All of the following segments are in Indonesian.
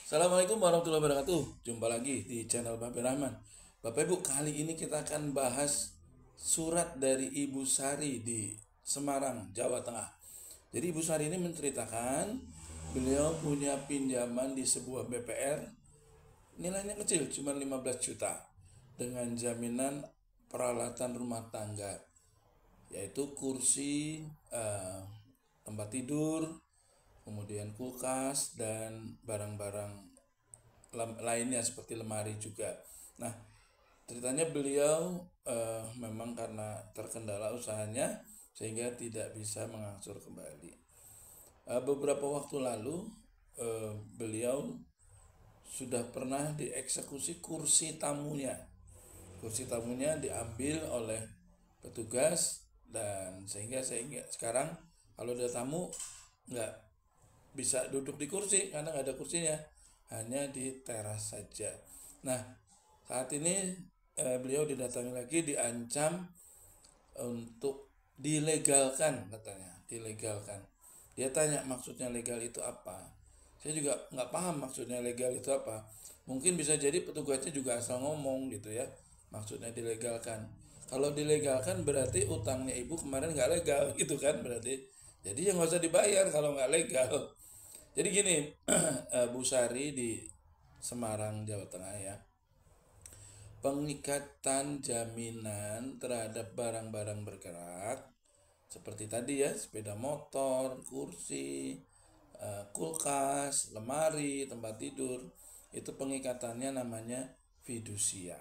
Assalamualaikum warahmatullahi wabarakatuh. Jumpa lagi di channel Bapak Rahman. Bapak Ibu, kali ini kita akan bahas surat dari Ibu Sari di Semarang, Jawa Tengah. Jadi Ibu Sari ini menceritakan beliau punya pinjaman di sebuah BPR, nilainya kecil, cuma 15 juta, dengan jaminan peralatan rumah tangga, yaitu kursi, tempat tidur, kemudian kulkas dan barang-barang lainnya seperti lemari juga. Nah, ceritanya beliau memang karena terkendala usahanya sehingga tidak bisa mengangsur kembali. Beberapa waktu lalu beliau sudah pernah dieksekusi kursi tamunya. Kursi tamunya diambil oleh petugas dan sehingga sekarang kalau ada tamu nggak bisa duduk di kursi karena nggak ada kursinya, hanya di teras saja. Nah, saat ini beliau didatangi lagi, diancam untuk dilegalkan, katanya dilegalkan. Dia tanya maksudnya legal itu apa. Saya juga nggak paham maksudnya legal itu apa. Mungkin bisa jadi petugasnya juga asal ngomong gitu ya, maksudnya dilegalkan. Kalau dilegalkan berarti utangnya ibu kemarin nggak legal gitu kan, berarti jadi ya nggak usah dibayar kalau nggak legal. Jadi gini, Bu Sari di Semarang, Jawa Tengah ya, pengikatan jaminan terhadap barang-barang bergerak seperti tadi ya, sepeda motor, kursi, kulkas, lemari, tempat tidur, itu pengikatannya namanya fidusia.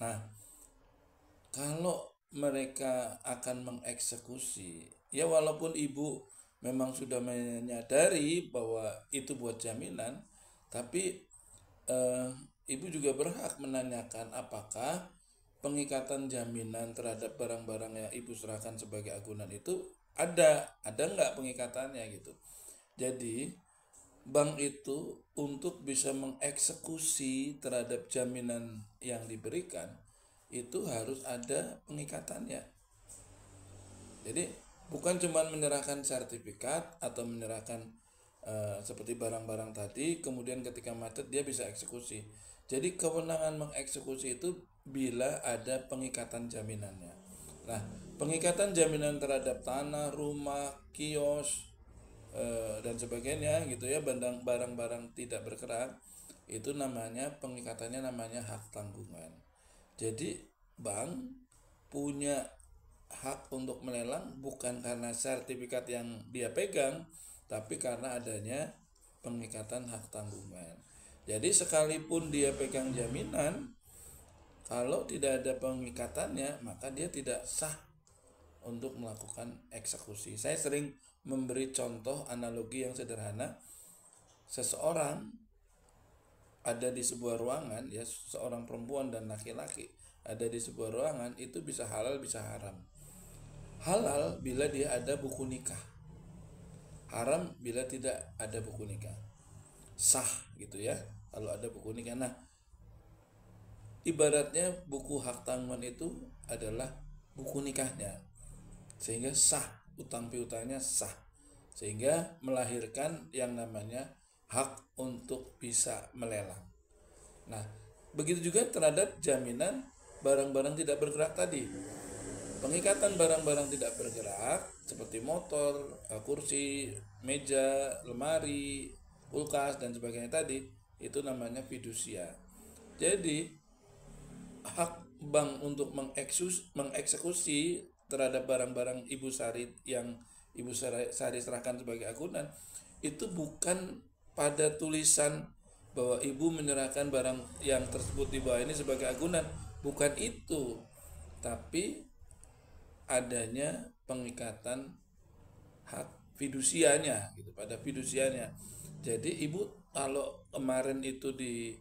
Nah, kalau mereka akan mengeksekusi, ya walaupun ibu memang sudah menyadari bahwa itu buat jaminan, tapi eh, ibu juga berhak menanyakan apakah pengikatan jaminan terhadap barang-barang yang ibu serahkan sebagai agunan itu ada nggak pengikatannya gitu. Jadi bank itu untuk bisa mengeksekusi terhadap jaminan yang diberikan itu harus ada pengikatannya. Jadi bukan cuma menyerahkan sertifikat atau menyerahkan seperti barang-barang tadi, kemudian ketika macet dia bisa eksekusi. Jadi kewenangan mengeksekusi itu bila ada pengikatan jaminannya. Nah, pengikatan jaminan terhadap tanah, rumah, kios, dan sebagainya gitu ya, barang-barang tidak bergerak, itu namanya pengikatannya namanya hak tanggungan. Jadi bank punya hak untuk melelang bukan karena sertifikat yang dia pegang, tapi karena adanya pengikatan hak tanggungan. Jadi sekalipun dia pegang jaminan, kalau tidak ada pengikatannya, maka dia tidak sah untuk melakukan eksekusi. Saya sering memberi contoh analogi yang sederhana. Seseorang ada di sebuah ruangan, ya, seorang perempuan dan laki-laki ada di sebuah ruangan, itu bisa halal bisa haram. Halal bila dia ada buku nikah, haram bila tidak ada buku nikah. Sah gitu ya kalau ada buku nikah. Nah, ibaratnya buku hak tanggungan itu adalah buku nikahnya, sehingga sah, utang piutangnya sah, sehingga melahirkan yang namanya hak untuk bisa melelang. Nah, begitu juga terhadap jaminan barang-barang tidak bergerak tadi. Pengikatan barang-barang tidak bergerak seperti motor, kursi, meja, lemari, kulkas dan sebagainya tadi, itu namanya fidusia. Jadi hak bank untuk mengeksekusi terhadap barang-barang Ibu Sari yang Ibu Sari serahkan sebagai agunan itu bukan pada tulisan bahwa ibu menyerahkan barang yang tersebut di bawah ini sebagai agunan, bukan itu, tapi adanya pengikatan hak fidusianya gitu, pada fidusianya. Jadi ibu kalau kemarin itu di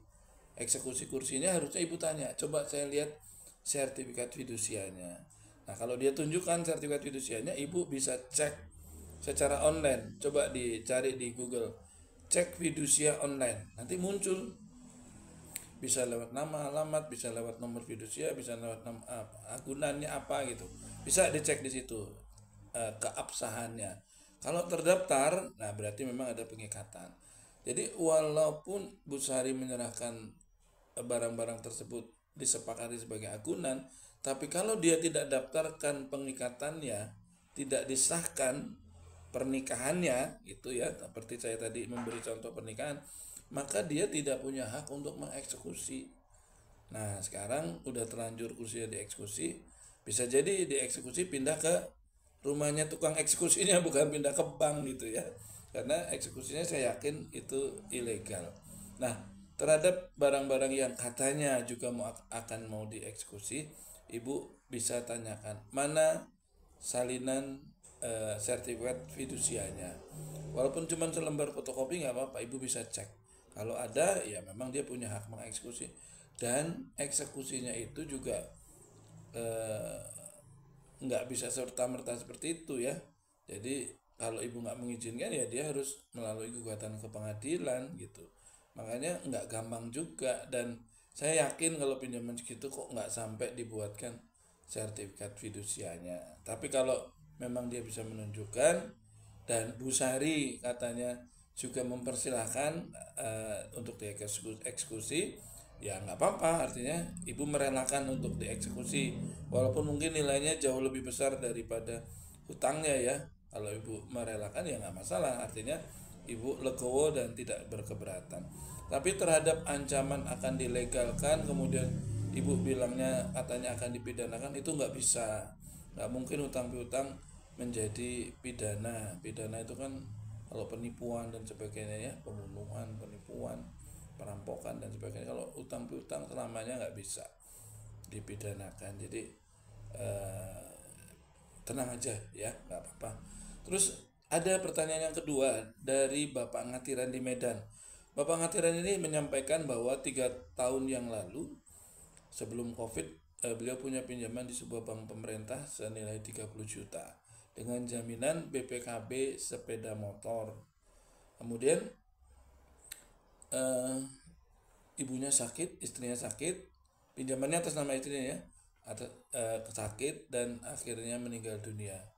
eksekusi kursinya, harusnya ibu tanya, coba saya lihat sertifikat fidusianya. Nah, kalau dia tunjukkan sertifikat fidusianya, ibu bisa cek secara online. Coba dicari di Google, cek fidusia online, nanti muncul. Bisa lewat nama, alamat, bisa lewat nomor fidusia, bisa lewat nama, agunannya apa gitu. Bisa dicek di situ keabsahannya. Kalau terdaftar, nah berarti memang ada pengikatan. Jadi walaupun Bu Sari menyerahkan barang-barang tersebut disepakati sebagai agunan, tapi kalau dia tidak daftarkan pengikatannya, tidak disahkan pernikahannya, gitu ya, seperti saya tadi memberi contoh pernikahan, maka dia tidak punya hak untuk mengeksekusi. Nah, sekarang udah terlanjur kursinya dieksekusi, bisa jadi dieksekusi pindah ke rumahnya tukang eksekusinya, bukan pindah ke bank gitu ya. Karena eksekusinya saya yakin itu ilegal. Nah, terhadap barang-barang yang katanya juga akan mau dieksekusi, Ibu bisa tanyakan mana salinan sertifikat fidusianya. Walaupun cuma selembar fotokopi nggak apa-apa, Ibu bisa cek. Kalau ada, ya memang dia punya hak mengeksekusi. Dan eksekusinya itu juga eh, nggak bisa serta-merta seperti itu ya. Jadi kalau ibu nggak mengizinkan ya dia harus melalui gugatan ke pengadilan gitu. Makanya nggak gampang juga, dan saya yakin kalau pinjaman segitu kok nggak sampai dibuatkan sertifikat fidusianya. Tapi kalau memang dia bisa menunjukkan dan Bu Sari katanya juga mempersilahkan untuk dieksekusi, ya nggak apa-apa, artinya ibu merelakan untuk dieksekusi walaupun mungkin nilainya jauh lebih besar daripada hutangnya ya. Kalau ibu merelakan ya nggak masalah, artinya ibu legowo dan tidak berkeberatan. Tapi terhadap ancaman akan dilegalkan kemudian ibu bilangnya katanya akan dipidanakan, itu nggak bisa, nggak mungkin hutang piutang menjadi pidana. Pidana itu kan kalau penipuan dan sebagainya ya, pembunuhan, penipuan, perampokan dan sebagainya. Kalau utang piutang selamanya nggak bisa dipidanakan. Jadi tenang aja ya, nggak apa-apa. Terus ada pertanyaan yang kedua dari Bapak Ngatiran di Medan. Bapak Ngatiran ini menyampaikan bahwa 3 tahun yang lalu sebelum COVID, beliau punya pinjaman di sebuah bank pemerintah senilai 30 juta dengan jaminan BPKB sepeda motor. Kemudian ibunya sakit, istrinya sakit, pinjamannya atas nama istrinya ya, sakit dan akhirnya meninggal dunia.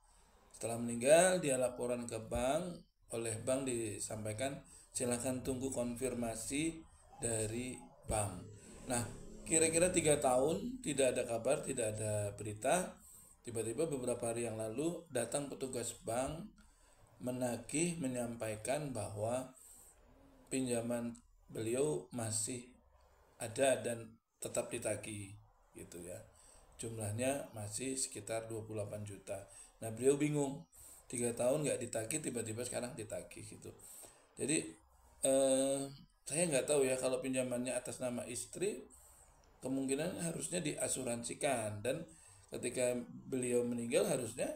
Setelah meninggal, dia laporan ke bank, oleh bank disampaikan silakan tunggu konfirmasi dari bank. Nah, kira-kira 3 tahun tidak ada kabar, tidak ada berita. Tiba-tiba beberapa hari yang lalu datang petugas bank menagih, menyampaikan bahwa pinjaman beliau masih ada dan tetap ditagih gitu ya. Jumlahnya masih sekitar 28 juta. Nah, beliau bingung. 3 tahun nggak ditagih, tiba-tiba sekarang ditagih gitu. Jadi saya nggak tahu ya, kalau pinjamannya atas nama istri kemungkinan harusnya diasuransikan, dan ketika beliau meninggal harusnya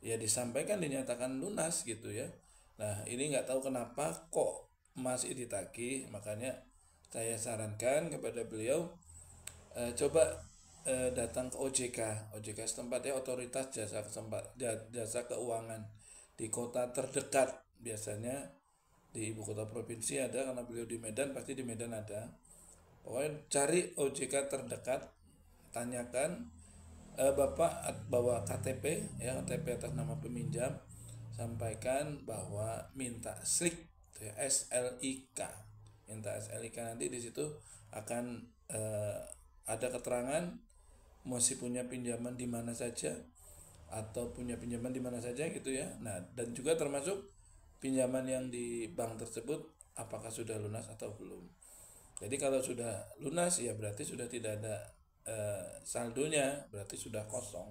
ya disampaikan, dinyatakan lunas gitu ya. Nah, ini nggak tahu kenapa kok masih ditagih. Makanya saya sarankan kepada beliau, coba datang ke OJK setempat ya, otoritas jasa keuangan di kota terdekat. Biasanya di ibu kota provinsi ada, karena beliau di Medan pasti di Medan ada. Pokoknya cari OJK terdekat, tanyakan, Bapak bawa KTP ya, KTP atas nama peminjam, sampaikan bahwa minta SLIK ya, SLIK, minta SLIK. Nanti di situ akan ada keterangan masih punya pinjaman di mana saja atau punya pinjaman di mana saja gitu ya. Nah, dan juga termasuk pinjaman yang di bank tersebut apakah sudah lunas atau belum. Jadi kalau sudah lunas ya berarti sudah tidak ada saldonya, berarti sudah kosong.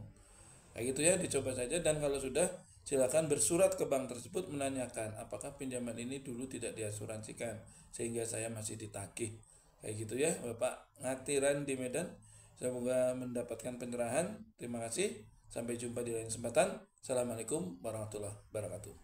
Kayak gitu ya, dicoba saja. Dan kalau sudah, silakan bersurat ke bank tersebut menanyakan apakah pinjaman ini dulu tidak diasuransikan sehingga saya masih ditagih. Kayak gitu ya Bapak Ngatiran di Medan. Semoga mendapatkan pencerahan. Terima kasih. Sampai jumpa di lain kesempatan. Assalamualaikum warahmatullahi wabarakatuh.